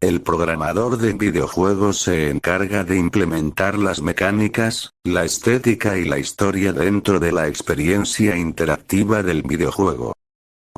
El programador de videojuegos se encarga de implementar las mecánicas, la estética y la historia dentro de la experiencia interactiva del videojuego.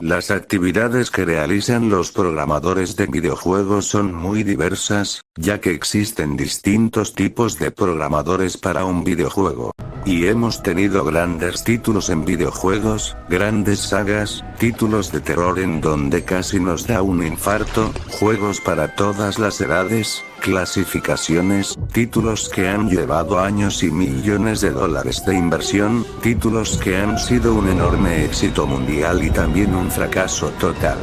Las actividades que realizan los programadores de videojuegos son muy diversas, ya que existen distintos tipos de programadores para un videojuego. Y hemos tenido grandes títulos en videojuegos, grandes sagas, títulos de terror en donde casi nos da un infarto, juegos para todas las edades, clasificaciones, títulos que han llevado años y millones de dólares de inversión, títulos que han sido un enorme éxito mundial y también un fracaso total.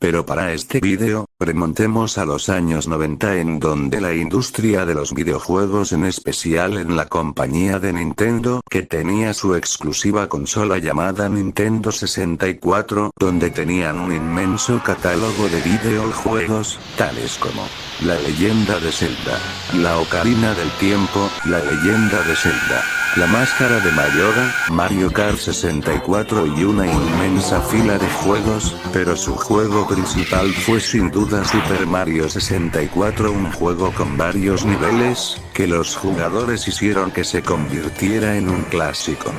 Pero para este vídeo, remontemos a los años 90 en donde la industria de los videojuegos, en especial en la compañía de Nintendo, que tenía su exclusiva consola llamada Nintendo 64, donde tenían un inmenso catálogo de videojuegos, tales como La Leyenda de Zelda, La Ocarina del Tiempo, La Leyenda de Zelda, La Máscara de Majora, Mario Kart 64 y una inmensa fila de juegos, pero su juego principal fue sin duda Super Mario 64, un juego con varios niveles, que los jugadores hicieron que se convirtiera en un clásico.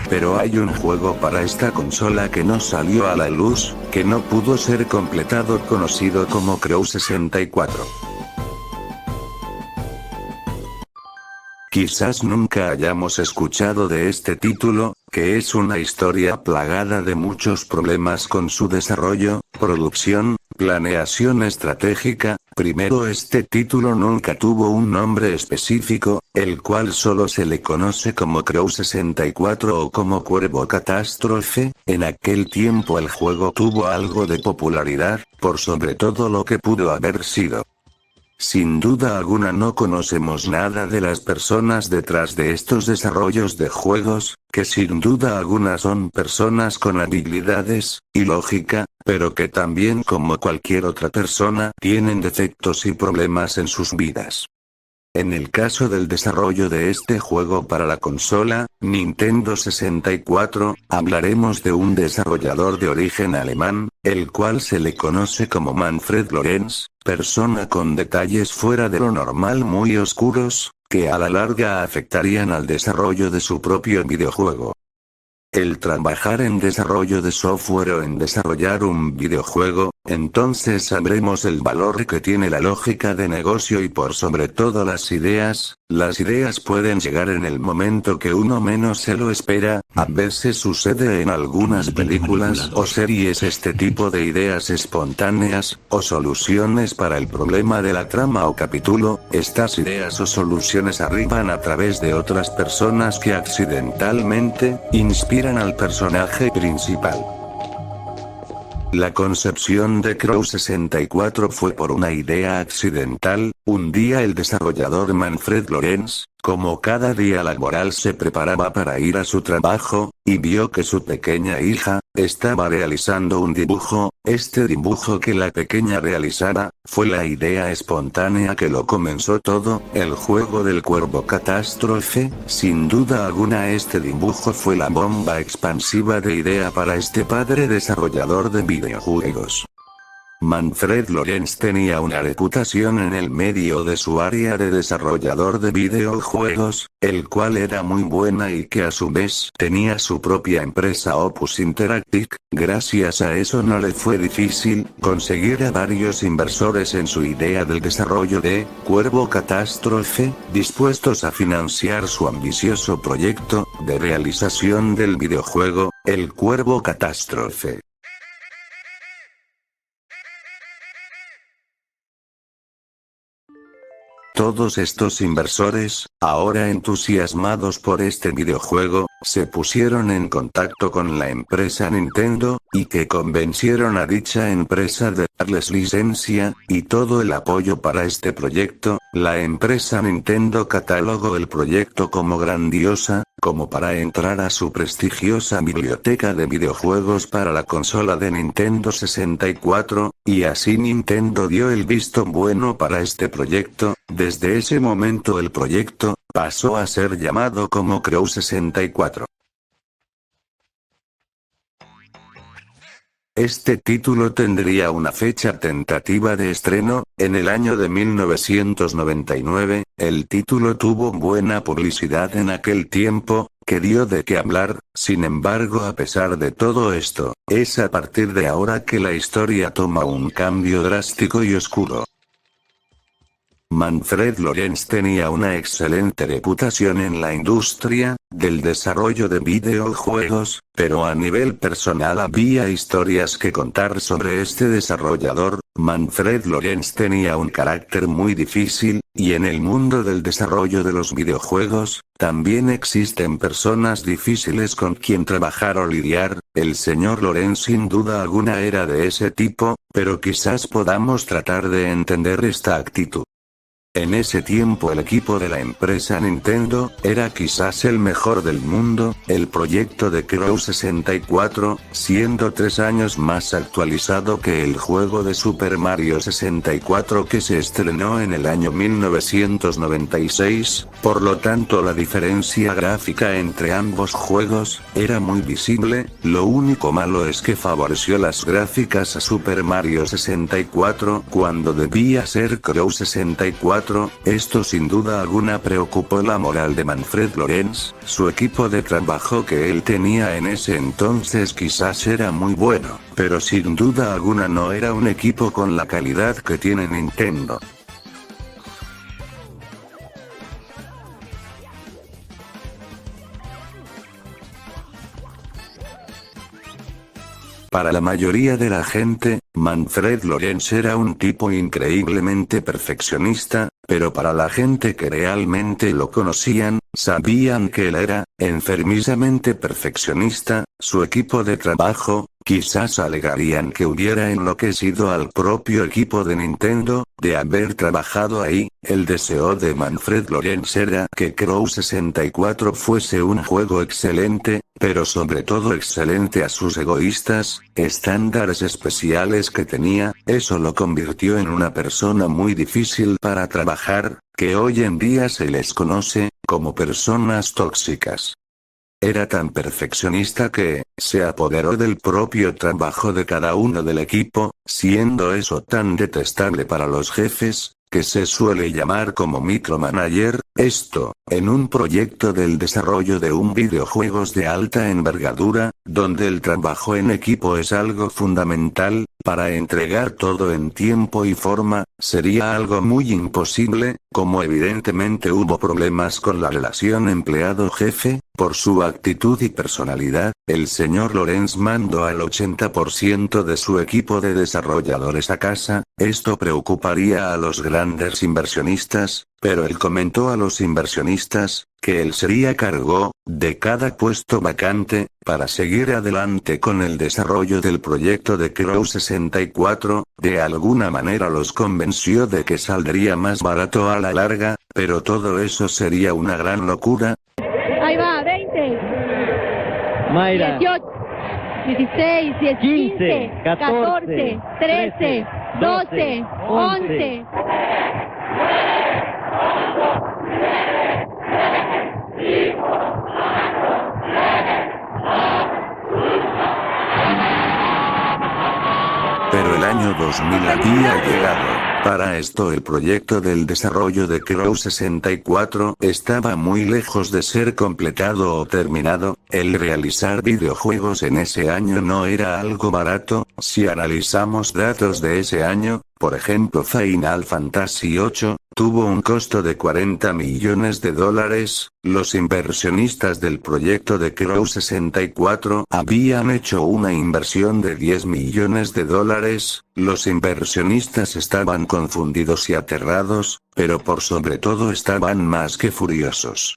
Pero hay un juego para esta consola que no salió a la luz, que no pudo ser completado, conocido como Crow 64. Quizás nunca hayamos escuchado de este título, que es una historia plagada de muchos problemas con su desarrollo, producción, planeación estratégica. Primero, este título nunca tuvo un nombre específico, el cual solo se le conoce como Crow 64 o como Cuervo Catástrofe. En aquel tiempo el juego tuvo algo de popularidad, por sobre todo lo que pudo haber sido. Sin duda alguna no conocemos nada de las personas detrás de estos desarrollos de juegos, que sin duda alguna son personas con habilidades y lógica, pero que también, como cualquier otra persona, tienen defectos y problemas en sus vidas. En el caso del desarrollo de este juego para la consola Nintendo 64, hablaremos de un desarrollador de origen alemán, el cual se le conoce como Manfred Lorenz, persona con detalles fuera de lo normal muy oscuros, que a la larga afectarían al desarrollo de su propio videojuego. El trabajar en desarrollo de software o en desarrollar un videojuego, entonces sabremos el valor que tiene la lógica de negocio y por sobre todo las ideas pueden llegar en el momento que uno menos se lo espera. A veces sucede en algunas películas o series este tipo de ideas espontáneas, o soluciones para el problema de la trama o capítulo. Estas ideas o soluciones arriban a través de otras personas que accidentalmente inspiran al personaje principal. La concepción de Crow 64 fue por una idea accidental. Un día el desarrollador Manfred Lorenz, como cada día laboral, se preparaba para ir a su trabajo, y vio que su pequeña hija estaba realizando un dibujo. Este dibujo que la pequeña realizara fue la idea espontánea que lo comenzó todo, el juego del Cuervo Catástrofe. Sin duda alguna este dibujo fue la bomba expansiva de idea para este padre desarrollador de videojuegos. Manfred Lorenz tenía una reputación en el medio de su área de desarrollador de videojuegos, el cual era muy buena y que a su vez tenía su propia empresa Opus Interactive. Gracias a eso no le fue difícil conseguir a varios inversores en su idea del desarrollo de Cuervo Catástrofe, dispuestos a financiar su ambicioso proyecto de realización del videojuego, el Cuervo Catástrofe. Todos estos inversores, ahora entusiasmados por este videojuego, se pusieron en contacto con la empresa Nintendo, y que convencieron a dicha empresa de darles licencia, y todo el apoyo para este proyecto. La empresa Nintendo catalogó el proyecto como grandiosa, como para entrar a su prestigiosa biblioteca de videojuegos para la consola de Nintendo 64, y así Nintendo dio el visto bueno para este proyecto. Desde ese momento el proyecto pasó a ser llamado como Crew 64. Este título tendría una fecha tentativa de estreno, en el año de 1999, el título tuvo buena publicidad en aquel tiempo, que dio de qué hablar. Sin embargo, a pesar de todo esto, es a partir de ahora que la historia toma un cambio drástico y oscuro. Manfred Lorentz tenía una excelente reputación en la industria del desarrollo de videojuegos, pero a nivel personal había historias que contar sobre este desarrollador. Manfred Lorentz tenía un carácter muy difícil, y en el mundo del desarrollo de los videojuegos, también existen personas difíciles con quien trabajar o lidiar. El señor Lorentz sin duda alguna era de ese tipo, pero quizás podamos tratar de entender esta actitud. En ese tiempo el equipo de la empresa Nintendo era quizás el mejor del mundo. El proyecto de Crew 64, siendo 3 años más actualizado que el juego de Super Mario 64 que se estrenó en el año 1996, por lo tanto la diferencia gráfica entre ambos juegos era muy visible. Lo único malo es que favoreció las gráficas a Super Mario 64 cuando debía ser Crew 64. Esto sin duda alguna preocupó la moral de Manfred Lorentz. Su equipo de trabajo que él tenía en ese entonces quizás era muy bueno, pero sin duda alguna no era un equipo con la calidad que tiene Nintendo. Para la mayoría de la gente, Manfred Lorentz era un tipo increíblemente perfeccionista, pero para la gente que realmente lo conocían, sabían que él era enfermizamente perfeccionista. Su equipo de trabajo, quizás alegarían que hubiera enloquecido al propio equipo de Nintendo, de haber trabajado ahí. El deseo de Manfred Lorentz era que Crew 64 fuese un juego excelente, pero sobre todo excelente a sus egoístas estándares especiales que tenía. Eso lo convirtió en una persona muy difícil para trabajar, que hoy en día se les conoce como personas tóxicas. Era tan perfeccionista que se apoderó del propio trabajo de cada uno del equipo, siendo eso tan detestable para los jefes, que se suele llamar como micromanager. Esto, en un proyecto del desarrollo de un videojuegos de alta envergadura, donde el trabajo en equipo es algo fundamental, para entregar todo en tiempo y forma, sería algo muy imposible. Como evidentemente hubo problemas con la relación empleado-jefe, por su actitud y personalidad, el señor Lorentz mandó al 80% de su equipo de desarrolladores a casa. Esto preocuparía a los grandes inversionistas, pero él comentó a los inversionistas que él sería cargo de cada puesto vacante para seguir adelante con el desarrollo del proyecto de Crew 64. De alguna manera los convenció de que saldría más barato a la larga, pero todo eso sería una gran locura. Ahí va, 20, Mayra, 18, 16, 15, 14, 13, 12, 11. Pero el año 2000 había llegado. Para esto el proyecto del desarrollo de Crew 64 estaba muy lejos de ser completado o terminado. El realizar videojuegos en ese año no era algo barato. Si analizamos datos de ese año, por ejemplo Final Fantasy VIII, tuvo un costo de $40 millones. Los inversionistas del proyecto de Crew 64 habían hecho una inversión de $10 millones. Los inversionistas estaban confundidos y aterrados, pero por sobre todo estaban más que furiosos.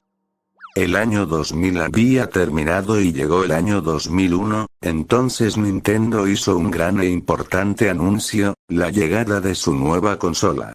El año 2000 había terminado y llegó el año 2001, entonces Nintendo hizo un gran e importante anuncio, la llegada de su nueva consola.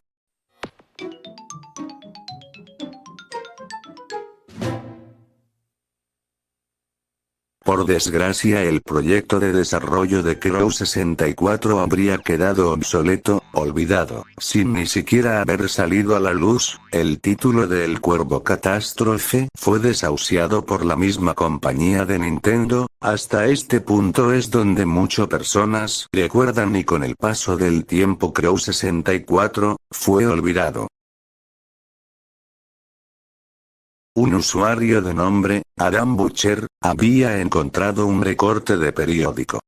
Por desgracia el proyecto de desarrollo de Crow 64 habría quedado obsoleto, olvidado, sin ni siquiera haber salido a la luz. El título de El Cuervo Catástrofe fue desahuciado por la misma compañía de Nintendo. Hasta este punto es donde muchas personas recuerdan y con el paso del tiempo Crow 64 fue olvidado. Un usuario de nombre, Adam Butcher, había encontrado un recorte de periódico.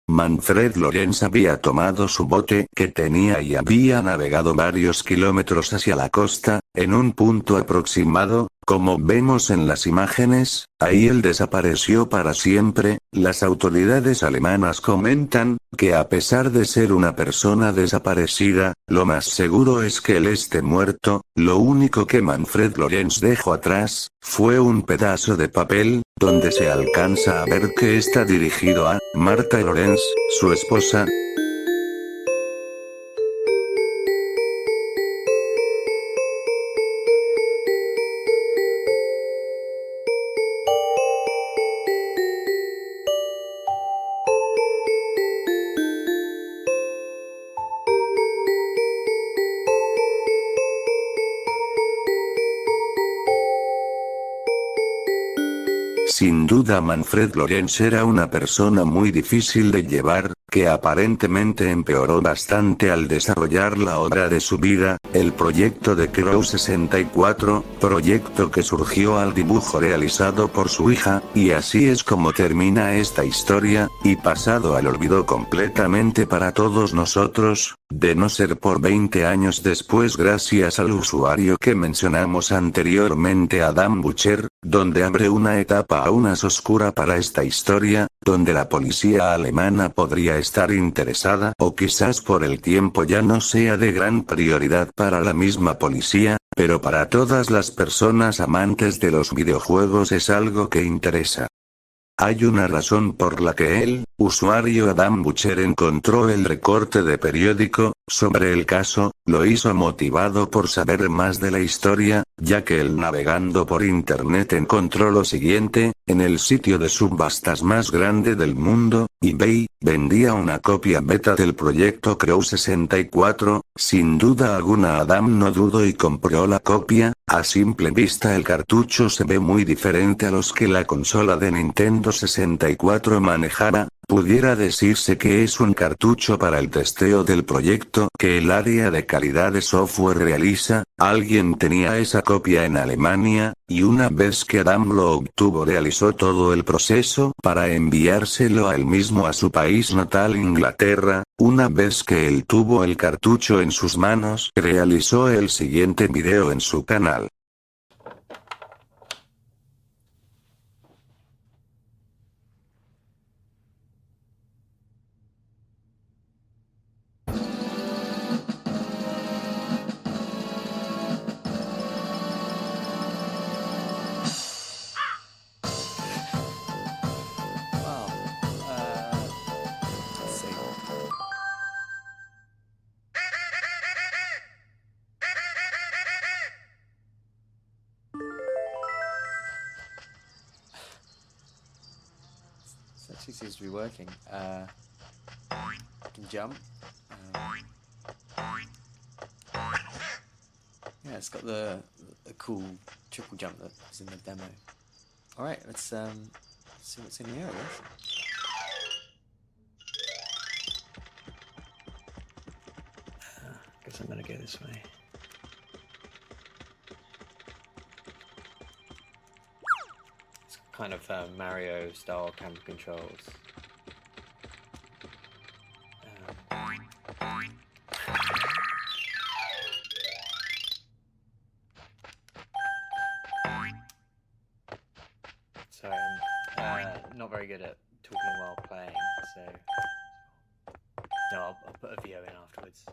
Manfred Lorentz había tomado su bote que tenía y había navegado varios kilómetros hacia la costa, en un punto aproximado, como vemos en las imágenes, ahí él desapareció para siempre. Las autoridades alemanas comentan que a pesar de ser una persona desaparecida, lo más seguro es que él esté muerto. Lo único que Manfred Lorentz dejó atrás fue un pedazo de papel, donde se alcanza a ver que está dirigido a Martha Lorentz, su esposa. Sin duda Manfred Lorentz era una persona muy difícil de llevar, que aparentemente empeoró bastante al desarrollar la obra de su vida, el proyecto de Crow 64, proyecto que surgió al dibujo realizado por su hija, y así es como termina esta historia, y pasado al olvido completamente para todos nosotros, de no ser por 20 años después gracias al usuario que mencionamos anteriormente Adam Butcher, donde abre una etapa aún más oscura para esta historia, donde la policía alemana podría estar interesada o quizás por el tiempo ya no sea de gran prioridad para la misma policía, pero para todas las personas amantes de los videojuegos es algo que interesa. Hay una razón por la que el usuario Adam Butcher encontró el recorte de periódico sobre el caso, lo hizo motivado por saber más de la historia, ya que él navegando por internet encontró lo siguiente: en el sitio de subastas más grande del mundo, eBay, vendía una copia beta del proyecto Crow 64, sin duda alguna Adam no dudó y compró la copia. A simple vista el cartucho se ve muy diferente a los que la consola de Nintendo 64 manejaba. Pudiera decirse que es un cartucho para el testeo del proyecto que el área de calidad de software realiza. Alguien tenía esa copia en Alemania, y una vez que Adam lo obtuvo realizó todo el proceso para enviárselo a él mismo a su país natal Inglaterra. Una vez que él tuvo el cartucho en sus manos, realizó el siguiente video en su canal. Actually seems to be working. I can jump. Yeah, it's got the cool triple jump that was in the demo. All right, let's see what's in here, I guess. Guess I'm gonna go this way. It's kind of Mario-style camera controls. Sorry, I'm not very good at talking while playing, so no, I'll put a VO in afterwards.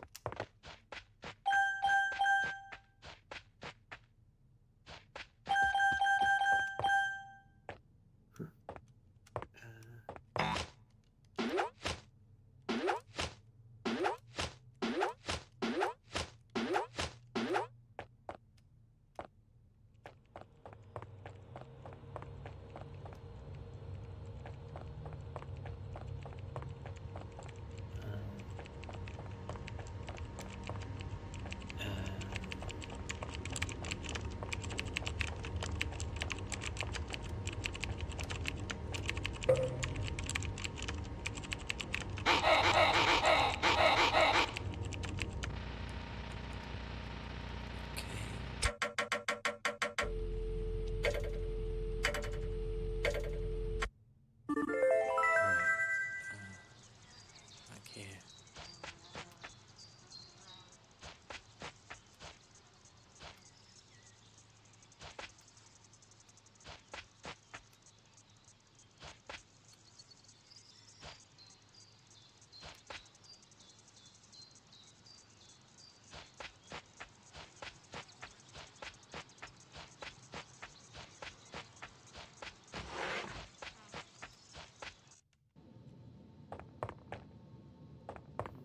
Back here.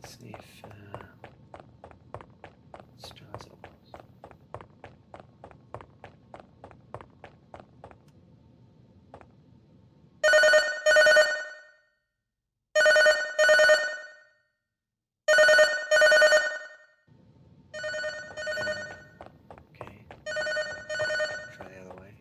Let's see if Straza was. Okay. Try the other way.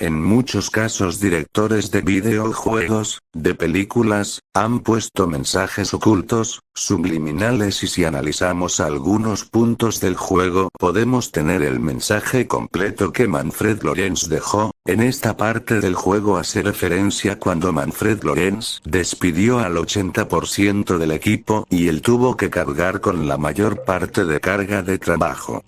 En muchos casos directores de videojuegos, de películas, han puesto mensajes ocultos, subliminales y si analizamos algunos puntos del juego podemos tener el mensaje completo que Manfred Lorentz dejó. En esta parte del juego hace referencia cuando Manfred Lorentz despidió al 80% del equipo y él tuvo que cargar con la mayor parte de carga de trabajo.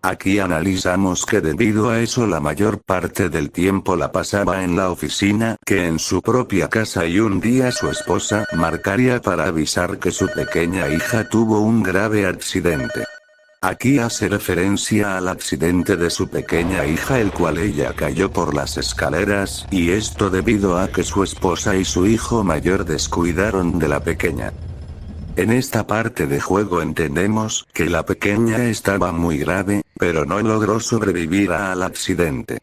Aquí analizamos que debido a eso la mayor parte del tiempo la pasaba en la oficina que en su propia casa y un día su esposa marcaría para avisar que su pequeña hija tuvo un grave accidente. Aquí hace referencia al accidente de su pequeña hija el cual ella cayó por las escaleras y esto debido a que su esposa y su hijo mayor descuidaron de la pequeña. En esta parte de juego entendemos que la pequeña estaba muy grave, pero no logró sobrevivir al accidente.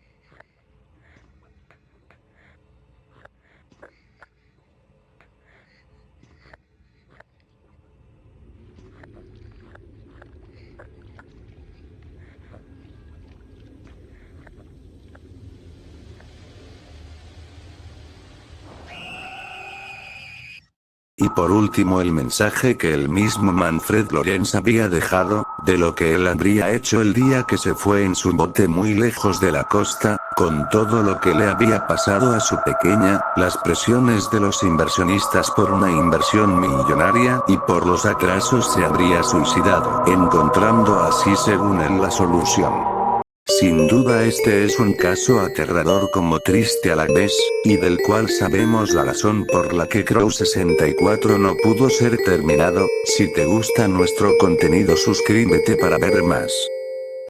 Y por último el mensaje que el mismo Manfred Lorentz había dejado, de lo que él habría hecho el día que se fue en su bote muy lejos de la costa, con todo lo que le había pasado a su pequeña, las presiones de los inversionistas por una inversión millonaria y por los atrasos se habría suicidado, encontrando así según él la solución. Sin duda este es un caso aterrador como triste a la vez, y del cual sabemos la razón por la que Crew 64 no pudo ser terminado. Si te gusta nuestro contenido suscríbete para ver más.